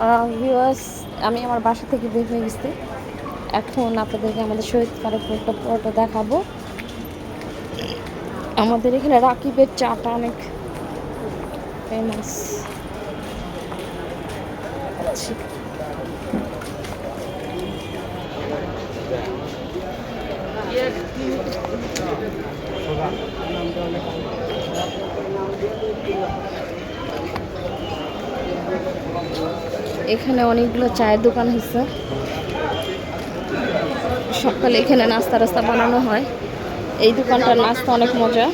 Viewers, আমি আমার বাসা থেকে বের হয়ে গেছি। এখন আপনাদেরকে আমাদের শহীদ পার্ক পুরোটা দেখাবো। আমাদের এখানে রাকিবের চাটা অনেক ফেমাস। এখানে অনেকগুলো চায়ের দোকান হয়েছে। সকালে এখানে নাস্তা বানানো হয়। এই দোকানটার নাস্তা অনেক মজা।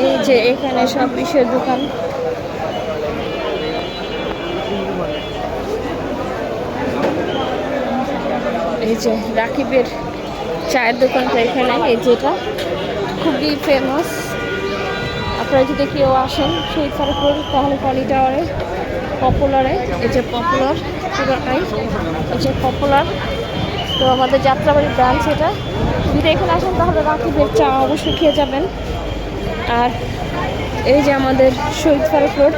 এই যে এখানে সব বিষয়ের দোকান। এই যে রাকিবের চায়ের দোকানটা এখানে, এই যেটা খুবই ফেমাস। আপনারা যদি কেউ আসেন শহীদ পার্ক রোড, তাহলে কলি টাওয়ারে পপুলারে, এই যে পপুলার পুরোটাই, এই যে পপুলার। তো আমাদের যাত্রাবাড়ির ব্রাঞ্চ এটা। যদি এখানে আসেন তাহলে রাকিবের চা অবশ্যই খেয়ে যাবেন। আর এই যে আমাদের শহীদ পার্ক রোড,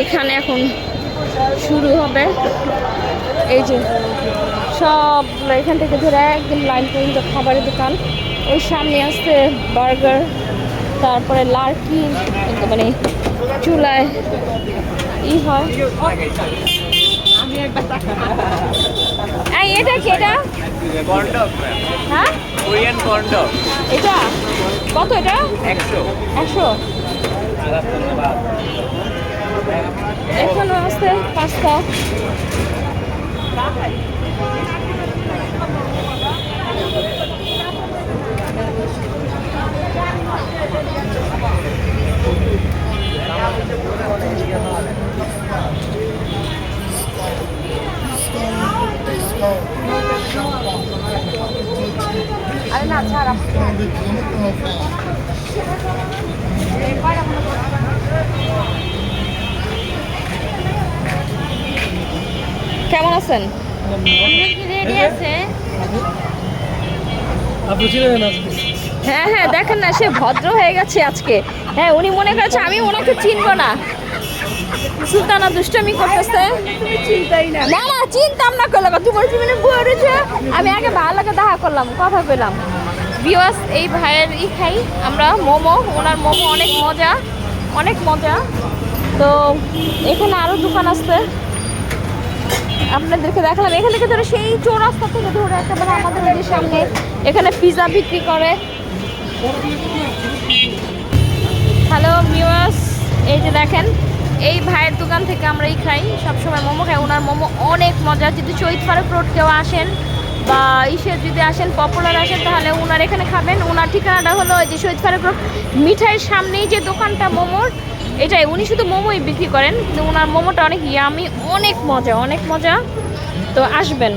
এখানে এখন শুরু হবে। এই যে সব এখান থেকে ধরে একদম লাইন পর্যন্ত খাবারের দোকান। ওই সামনে আসছে বার্গার, তারপরে লার্কি, মানে চুলায় হয়। এটা কি? এটা হ্যাঁ, কোরিয়ান কর্ন ডগ। এটা কত? এটা 100। এখনো আছে পাস্তা। আরে না ছাড়া কেমন আছেন? হ্যাঁ হ্যাঁ, দেখেন না, সে ভদ্র হয়ে গেছে আজকে। হ্যাঁ, উনি মনে করেছে আমি ওনাকে চিনবো না। সুলতানা দুষ্টামি করতেছে। না না, চিনতাম না করলাম। তুই বলছি মানে বই রয়েছে। আমি আগে ভালো লাগে দেখা করলাম, কথা বললাম। ভিউয়ার্স, এই ভাইয়ের খাই আমরা মোমো। ওনার মোমো অনেক মজা, অনেক মজা। তো এখানে আরও দোকান আসছে, আপনাদেরকে দেখালাম। এখান থেকে ধরে সেই চৌরাস্তা থেকে ধরে একেবারে আমাদের ওই সামনে এখানে পিৎজা বিক্রি করে। হ্যালো ভিউয়ার্স, এই যে দেখেন, এই ভাইয়ের দোকান থেকে আমরাই খাই, সবসময় মোমো খাই। ওনার মোমো অনেক মজা। যদি শহীদ পার্ক রোড কেউ আসেন বা যদি আসেন, পপুলার আসেন, তাহলে ওনার এখানে খাবেন। ওনার ঠিকানাটা হলো এই যে শহীদ পার্ক রোড মিঠাইয়ের সামনেই যে দোকানটা মোমোর, এটাই। উনি শুধু মোমোই বিক্রি করেন, কিন্তু ওনার মোমোটা অনেক ইয়ামি, অনেক মজা, অনেক মজা। তো আসবেন।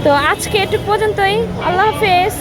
তো আজকে এটুকু পর্যন্তই। আল্লাহ হাফেজ।